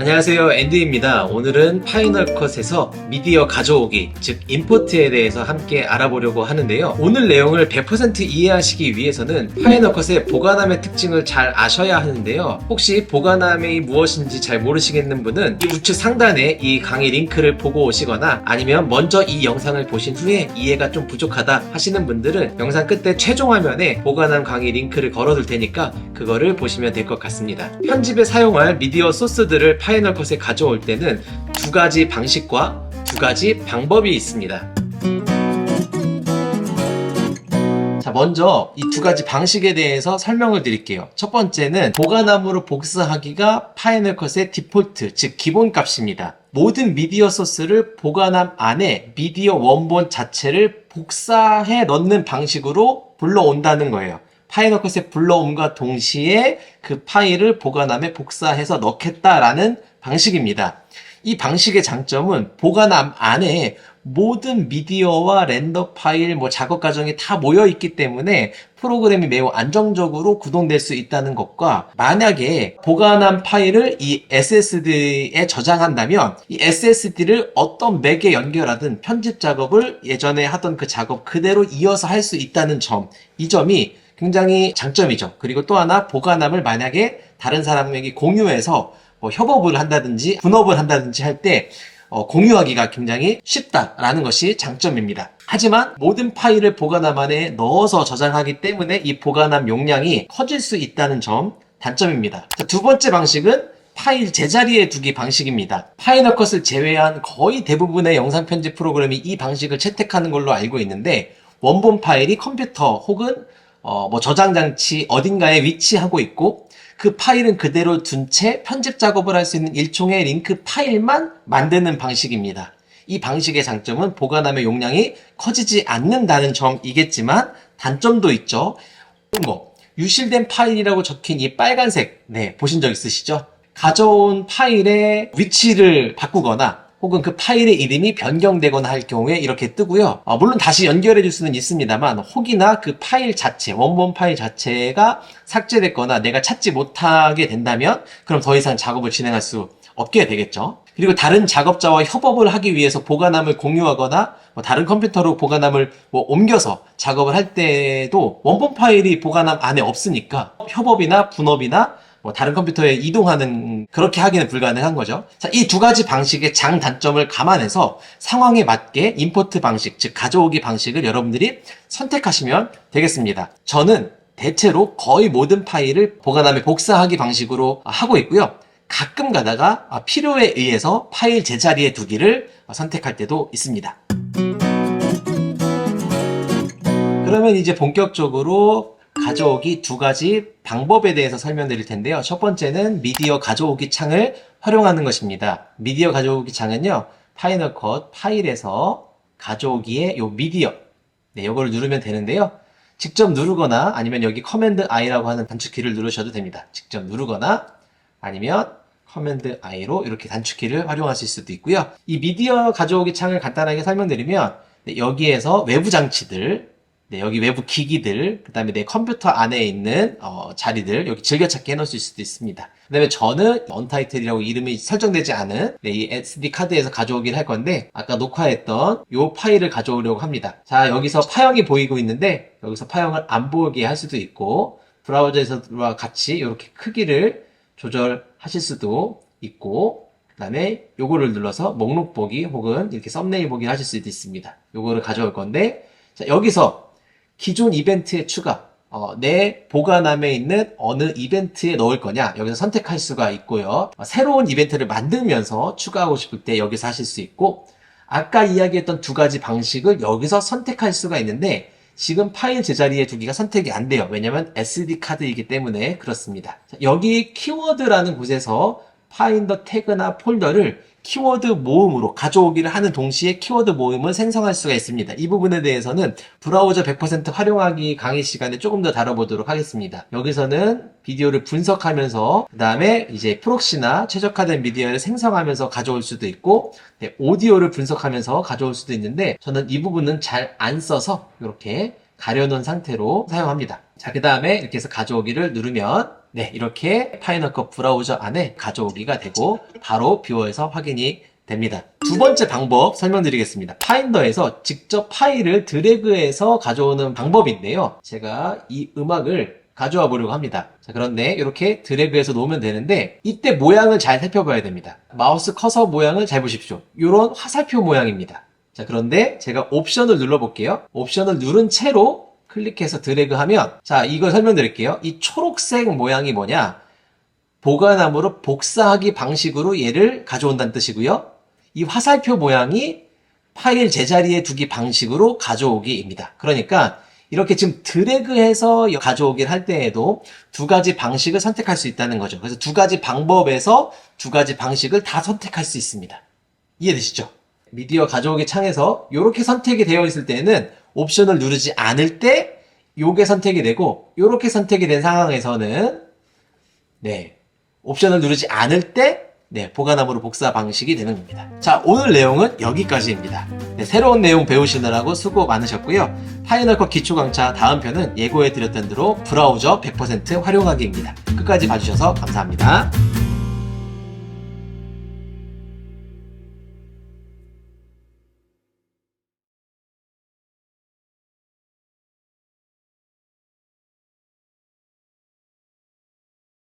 안녕하세요, 앤디입니다. 오늘은 파이널 컷에서 미디어 가져오기, 즉 임포트에 대해서 함께 알아보려고 하는데요. 오늘 내용을 100% 이해하시기 위해서는 파이널 컷의 보관함의 특징을 잘 아셔야 하는데요. 혹시 보관함이 무엇인지 잘 모르시겠는 분은 이 우측 상단에 이 강의 링크를 보고 오시거나 아니면 먼저 이 영상을 보신 후에 이해가 좀 부족하다 하시는 분들은 영상 끝에 최종 화면에 보관함 강의 링크를 걸어둘 테니까 그거를 보시면 될 것 같습니다. 편집에 사용할 미디어 소스들을 파이널 컷에 가져올 때는 두 가지 방식과 두 가지 방법이 있습니다. 자, 먼저 이 두 가지 방식에 대해서 설명을 드릴게요. 첫 번째는 보관함으로 복사하기가 파이널 컷의 디폴트, 즉 기본값입니다. 모든 미디어 소스를 보관함 안에 미디어 원본 자체를 복사해 넣는 방식으로 불러온다는 거예요. 파이널 컷에 불러옴과 동시에 그 파일을 보관함에 복사해서 넣겠다라는 방식입니다. 이 방식의 장점은 보관함 안에 모든 미디어와 렌더 파일, 작업 과정이 다 모여 있기 때문에 프로그램이 매우 안정적으로 구동될 수 있다는 것과, 만약에 보관함 파일을 이 SSD에 저장한다면 이 SSD를 어떤 맥에 연결하든 편집 작업을 예전에 하던 그 작업 그대로 이어서 할 수 있다는 점, 이 점이 굉장히 장점이죠. 그리고 또 하나, 보관함을 만약에 다른 사람에게 공유해서 협업을 한다든지 분업을 한다든지 할 때 공유하기가 굉장히 쉽다라는 것이 장점입니다. 하지만 모든 파일을 보관함 안에 넣어서 저장하기 때문에 이 보관함 용량이 커질 수 있다는 점, 단점입니다. 자, 두 번째 방식은 파일 제자리에 두기 방식입니다. 파이널 컷을 제외한 거의 대부분의 영상 편집 프로그램이 이 방식을 채택하는 걸로 알고 있는데, 원본 파일이 컴퓨터 혹은 저장 장치 어딘가에 위치하고 있고, 그 파일은 그대로 둔 채 편집 작업을 할 수 있는 일종의 링크 파일만 만드는 방식입니다. 이 방식의 장점은 보관함의 용량이 커지지 않는다는 점이겠지만, 단점도 있죠. 유실된 파일이라고 적힌 이 빨간색, 보신 적 있으시죠? 가져온 파일의 위치를 바꾸거나 혹은 그 파일의 이름이 변경되거나 할 경우에 이렇게 뜨고요. 물론 다시 연결해 줄 수는 있습니다만, 혹이나 그 파일 자체, 원본 파일 자체가 삭제됐거나 내가 찾지 못하게 된다면 그럼 더 이상 작업을 진행할 수 없게 되겠죠. 그리고 다른 작업자와 협업을 하기 위해서 보관함을 공유하거나 다른 컴퓨터로 보관함을 옮겨서 작업을 할 때도 원본 파일이 보관함 안에 없으니까 협업이나 분업이나 다른 컴퓨터에 이동하는, 그렇게 하기는 불가능한 거죠. 자, 이 두 가지 방식의 장단점을 감안해서 상황에 맞게 임포트 방식, 즉 가져오기 방식을 여러분들이 선택하시면 되겠습니다. 저는 대체로 거의 모든 파일을 보관함에 복사하기 방식으로 하고 있고요. 가끔 가다가 필요에 의해서 파일 제자리에 두기를 선택할 때도 있습니다. 그러면 이제 본격적으로 가져오기 두 가지 방법에 대해서 설명드릴 텐데요. 첫 번째는 미디어 가져오기 창을 활용하는 것입니다. 미디어 가져오기 창은요, 파이널 컷 파일에서 가져오기에 요 미디어, 요거를 누르면 되는데요. 직접 누르거나 아니면 여기 커맨드 I라고 하는 단축키를 누르셔도 됩니다. 직접 누르거나 아니면 커맨드 I로 이렇게 단축키를 활용하실 수도 있고요. 이 미디어 가져오기 창을 간단하게 설명드리면, 여기에서 외부 장치들, 여기 외부 기기들, 그 다음에 내 컴퓨터 안에 있는 자리들 여기 즐겨찾기 해놓을 수도 있습니다. 그 다음에 저는 언타이틀이라고 이름이 설정되지 않은 이 SD 카드에서 가져오긴 할 건데, 아까 녹화했던 이 파일을 가져오려고 합니다. 자, 여기서 파형이 보이고 있는데 여기서 파형을 안 보이게 할 수도 있고, 브라우저에서와 같이 이렇게 크기를 조절하실 수도 있고, 그 다음에 요거를 눌러서 목록 보기 혹은 이렇게 썸네일 보기 하실 수도 있습니다. 요거를 가져올 건데, 자, 여기서 기존 이벤트의 추가, 내 보관함에 있는 어느 이벤트에 넣을 거냐, 여기서 선택할 수가 있고요. 새로운 이벤트를 만들면서 추가하고 싶을 때 여기서 하실 수 있고, 아까 이야기했던 두 가지 방식을 여기서 선택할 수가 있는데, 지금 파일 제자리에 두기가 선택이 안 돼요. 왜냐면 SD 카드이기 때문에 그렇습니다. 자, 여기 키워드라는 곳에서 파인더 태그나 폴더를 키워드 모음으로 가져오기를 하는 동시에 키워드 모음을 생성할 수가 있습니다. 이 부분에 대해서는 브라우저 100% 활용하기 강의 시간에 조금 더 다뤄보도록 하겠습니다. 여기서는 비디오를 분석하면서 그 다음에 이제 프록시나 최적화된 미디어를 생성하면서 가져올 수도 있고, 오디오를 분석하면서 가져올 수도 있는데, 저는 이 부분은 잘 안 써서 이렇게 가려놓은 상태로 사용합니다. 자, 그 다음에 이렇게 해서 가져오기를 누르면 네, 이렇게 파이널 컷 브라우저 안에 가져오기가 되고 바로 뷰어에서 확인이 됩니다. 두 번째 방법 설명드리겠습니다. 파인더에서 직접 파일을 드래그해서 가져오는 방법인데요. 제가 이 음악을 가져와 보려고 합니다. 자, 그런데 이렇게 드래그해서 놓으면 되는데 이때 모양을 잘 살펴봐야 됩니다. 마우스 커서 모양을 잘 보십시오. 이런 화살표 모양입니다. 자, 그런데 제가 옵션을 눌러볼게요. 옵션을 누른 채로 클릭해서 드래그하면, 자, 이걸 설명드릴게요. 이 초록색 모양이 뭐냐? 보관함으로 복사하기 방식으로 얘를 가져온다는 뜻이고요. 이 화살표 모양이 파일 제자리에 두기 방식으로 가져오기입니다. 그러니까 이렇게 지금 드래그해서 가져오기를 할 때에도 두 가지 방식을 선택할 수 있다는 거죠. 그래서 두 가지 방법에서 두 가지 방식을 다 선택할 수 있습니다. 이해되시죠? 미디어 가져오기 창에서 이렇게 선택이 되어 있을 때는 옵션을 누르지 않을 때 요게 선택이 되고, 이렇게 선택이 된 상황에서는 네, 옵션을 누르지 않을 때 네, 보관함으로 복사 방식이 되는 겁니다. 자, 오늘 내용은 여기까지입니다. 네, 새로운 내용 배우시느라고 수고 많으셨고요. 파이널 컷 기초 강좌 다음 편은 예고해드렸던 대로 브라우저 100% 활용하기입니다. 끝까지 봐주셔서 감사합니다.